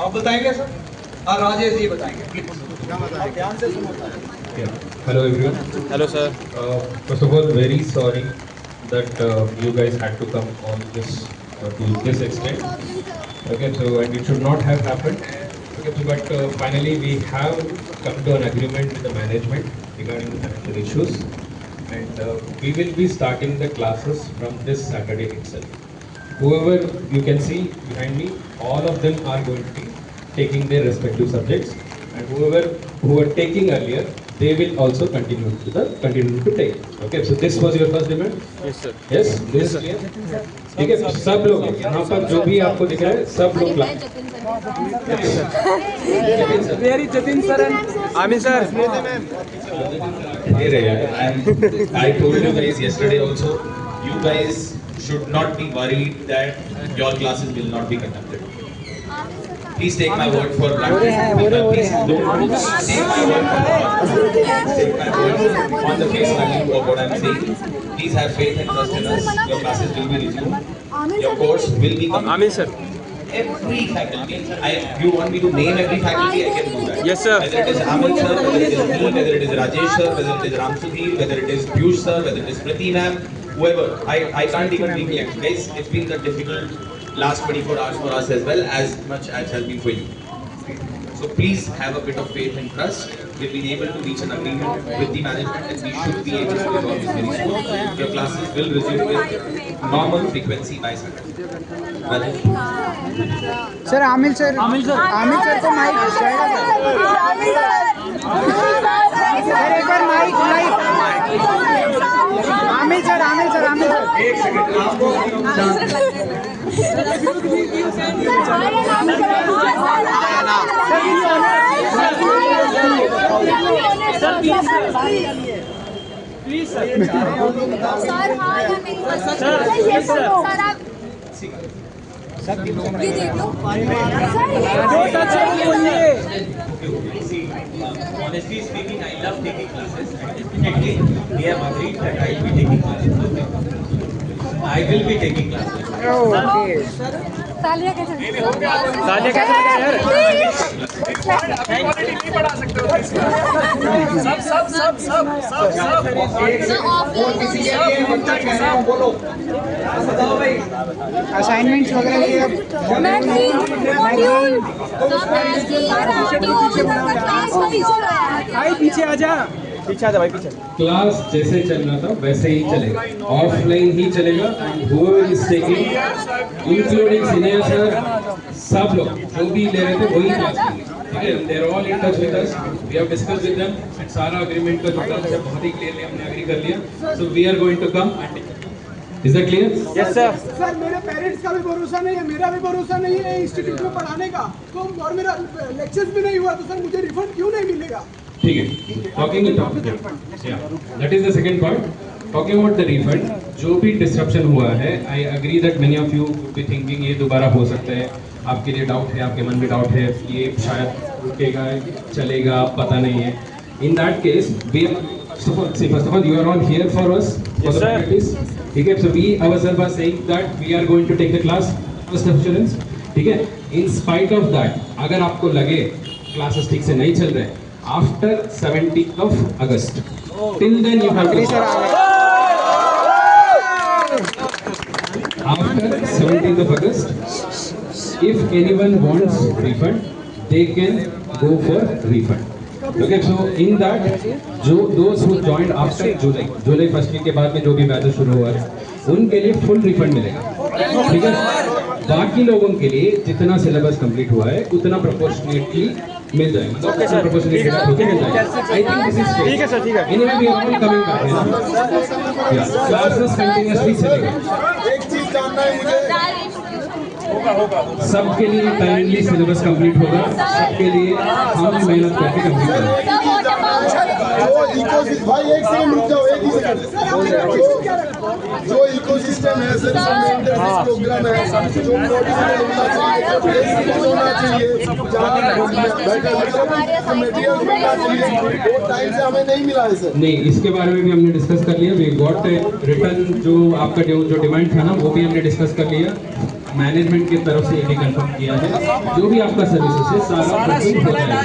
आप बताएंगे सर? हाँ राजेश जी बताएंगे प्लीज। ध्यान से सुनो। Hello everyone. Hello, sir. First of all, very sorry that you guys had to come on this to this extent. Okay, so and it should not have happened. Okay, so but finally we have come to an agreement with the management regarding the financial issues, and we will be starting the classes from this Saturday itself. Whoever you can see behind me, all of them are going to be taking their respective subjects, and whoever who were taking earlier, they will also continue to take. Okay, so this was your first demand. Yes, sir. Yes, this is clear. ठीक है, सब लोग यहाँ पर जो भी आपको दिख रहा है सब लोग Very Jatin sir and Amin sir. I told you guys yesterday also, you guys should not be worried that your classes will not be conducted. Please take my word for practice. Please don't take my word for take my word on the face value of what I'm saying. Please have faith and trust in us. Your classes will be resumed. Your course will be completed. Amin sir. Every faculty. You want me to name every faculty? I can do that. Yes, sir. Whether it is Amin sir, whether it is me, whether it is Rajesh sir, whether it is Ram Sudhir, whether it is Piyush sir, whether it is Prati ma'am, whoever. I can't even recollect. Guys, it's been the difficult last 24 hours for us as well as much as has been for you. So please have a bit of faith and trust. We've been able to reach an agreement with the management and we should be able to resolve this very soon. Your classes will resume with normal frequency by Saturday. Sir Aamir sir को mic sir एक बार mic Aamir sir एक second आपको please sir हाँ या नहीं sir ये देख लो Honestly speaking, I love taking classes. Definitely, we have agreed that I will be taking classes. I will be taking classes. तालियां कैसे यार? नहीं पढ़ा सकते हो सब बोलो बताओ भाई असाइनमेंट्स वगैरह लिए भाई पीछे आ जा भाई पीछे। क्लास जैसे चल रहा था वैसे ही चलेगा, ऑफलाइन ही चलेगा। whoever is taking, including senior sir, सब लोग जो भी ले रहे थे वही क्लास लेंगे। ठीक है, they are all in touch with us. We have discussed with them and सारा agreement का जो terms है बहुत ही clearly हमने agree कर लिया। So we are going to come and take it. Is that clear? Yes sir. Sir मेरे parents का भी भरोसा नहीं है, मेरा भी भरोसा नहीं है इंस्टीट्यूट में पढ़ाने का, तो और मेरा लेक्चर्स भी नहीं हुआ, तो सर मुझे रिफंड क्यों नहीं मिलेगा? ठीक है, talking that is the second point. Talking about the refund, जो भी डिस्ट्रप्शन हुआ है, I agree that many of you be thinking ये दोबारा हो सकता है, आपके लिए डाउट है, आपके मन में डाउट है, ये शायद रुकेगा चलेगा पता नहीं है। In that case we first of all you are on here for us for the practice. ठीक है, so we ourselves are saying that we are going to take the class first of students. ठीक है, in spite of that अगर आपको लगे classes ठीक से नहीं चल रहे after 17th of August, till then you have to after 17th of August, if anyone wants refund, they can go for refund. Okay, so in that, जो those who joined after July first week के बाद में जो भी batches शुरू हुआ है उनके लिए फुल रिफंड मिलेगा। ठीक है, बाकी लोगों के लिए जितना सिलेबस कंप्लीट हुआ है उतना प्रोपोर्शनेटली मिल जाएगा, मतलब प्रोपोर्शनेटली मिल जाएगा। आई थिंक दिस इज ठीक है सर, ठीक है। Anyway we are all coming back, classes continuously चलेगा। एक चीज जानना है मुझे, सबके लिए टाइमली सिलेबस कंप्लीट होगा, सबके लिए हम मेहनत करके कंप्लीट करेंगे। भाई एक सेकंड रुक जाओ, एक ही सेकंड। जो इकोसिस्टम है सर, प्रोग्राम है, जो होना चाहिए, मटेरियल मिलना चाहिए, वो टाइम से हमें नहीं मिला है सर। नहीं, इसके बारे में भी हमने डिस्कस कर लिया। वी गॉट रिटर्न, जो आपका जो डिमांड था ना वो भी हमने डिस्कस कर लिया। मैनेजमेंट की तरफ से ये भी कंफर्म किया है, जो भी आपका सर्विसेज है सारा फुलफिल हो जाएगा,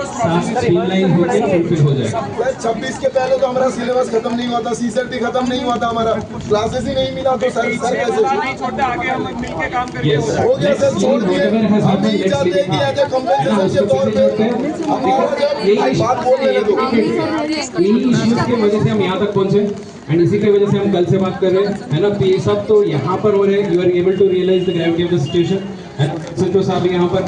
साफ स्ट्रीमलाइन होकर फुलफिल हो जाएगा। 26 के पहले तो हमारा सिलेबस खत्म नहीं हुआ था, CCT खत्म नहीं हुआ था, हमारा क्लासेस ही नहीं मिला, तो सर कैसे Yes. हो गया सर, छोड़ दिए। Whatever has हम happened, नहीं let's चाहते leave it कि now. एज ए कम्पेंसेशन के तौर पे हमारा जब बात बोलने लगे इन्हीं इश्यूज की वजह से हम यहाँ तक पहुँचे एंड इसी की वजह से हम कल से बात कर रहे हैं, है ना। तो ये सब तो यहाँ पर हो रहे हैं, you are able to realise the gravity of the situation. सचिव साहब यहाँ पर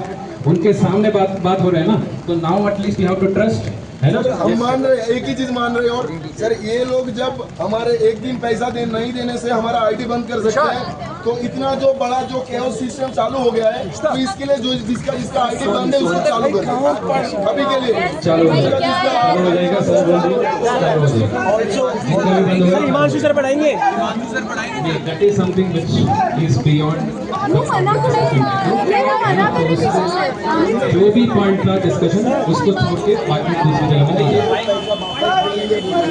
उनके सामने बात हो रहा है ना, तो now at least you have to trust, है ना। हम मान रहे, एक ही चीज मान रहे हैं। और सर ये लोग जब हमारे एक दिन पैसा नहीं देने से हमारा IT बंद कर सकते हैं, तो इतना जो बड़ा जो केओस सिस्टम चालू हो गया है, तो इसके लिए जो जिसका IT बंद है उसको चालू करें अभी के लिए। चालू हो जाएगा सर, हिमांशु सर पढ़ाएंगे। That is something which is beyond. जो भी पॉइंट था डिस्कशन उसको छोड़ के बाकी दूसरी जगह में देखिए।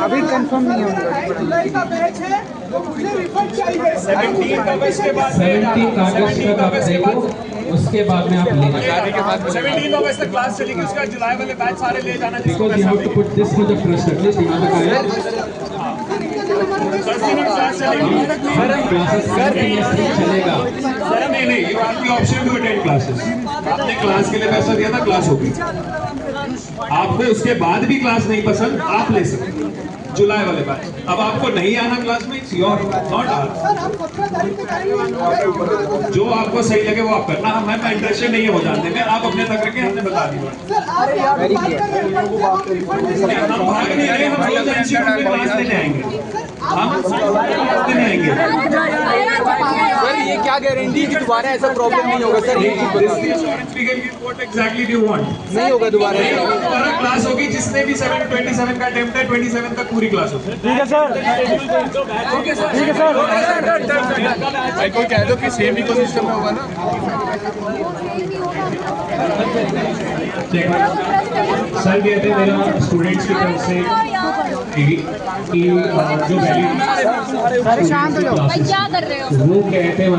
अभी कंफर्म नहीं होगा। जुलाई का बैच है, तो मुझे रिफंड चाहिए। 17 अगस्त तक आप देखो, उसके बाद में आप ले जाओ। 17 अगस्त तक क्लास चलेगी, उसका जुलाई वाले बैच सारे ले जाना। Because you have to put this much of trust at least यहाँ तक आया। क्लासेस चलेगा। नहीं, you have the option to attend classes. आपने क्लास के लिए पैसा दिया था, क्लास होगी। आपको उसके बाद भी क्लास नहीं पसंद, आप ले सकते हैं जुलाई वाले बैच। अब आपको नहीं आना क्लास में, इट्स योर नॉट आवर। जो आपको सही लगे वो आप करना। मैं इंटरेस्टेड नहीं है वो जानने में, आप अपने तक रखें, हमने बता दिया। हम भाग नहीं रहे, हम रोज इंस्टीट्यूट में क्लास लेने आएंगे, हम लेने आएंगे। सर ये क्या गारंटी कि दोबारा ऐसा प्रॉब्लम नहीं होगा सर? ये What exactly do you want? नहीं होगा दोबारा। दोबारा क्लास होगी, जिसने भी 27 का अटेम्प्ट है, 27 तक पूरी क्लास होगी। ठीक है सर, ठीक है सर। कोई कह दो कि सेम इकोसिस्टम में होगा ना। सर कहते हैं मेरा स्टूडेंट्स की तरफ से कि जो क्या कर रहे हो? वो कहते हैं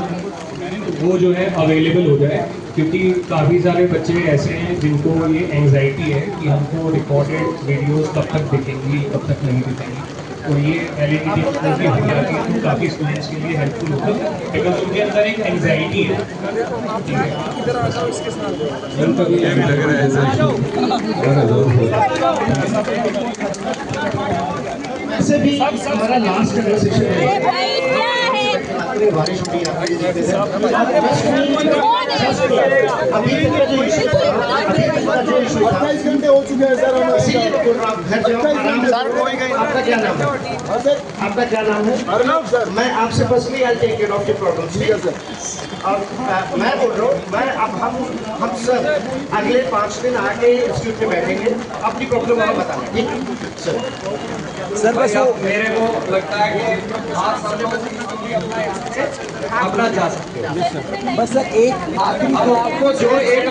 वो जो है अवेलेबल हो जाए, क्योंकि काफ़ी सारे बच्चे ऐसे हैं जिनको ये एंजाइटी है कि हमको रिकॉर्डेड वीडियोस कब तक दिखेंगी, कब तक नहीं दिखेंगी। तो ये LED की हो जाती है तो काफ़ी स्टूडेंट्स के लिए हेल्पफुल होगा, बिकॉज उनके अंदर एक एंजाइटी है। वैसे भी हमारा लास्ट सेशन है। बारिश हो रही है, अभी 28 घंटे हो चुके हैं सर। आपका क्या नाम है? आपका क्या नाम है? अर्नब सर। मैं आपसे personally I take care of the problem. ठीक है सर। और मैं बोल रहा हूँ, मैं अब हम सब अगले 5 दिन आके इंस्टीट्यूट में बैठेंगे, अपनी प्रॉब्लम वहाँ बताना, ठीक है सर? सर बस मेरे को लगता है कि अपना जा सकते हो। बस सर एक आखिरी अब आपको जो एक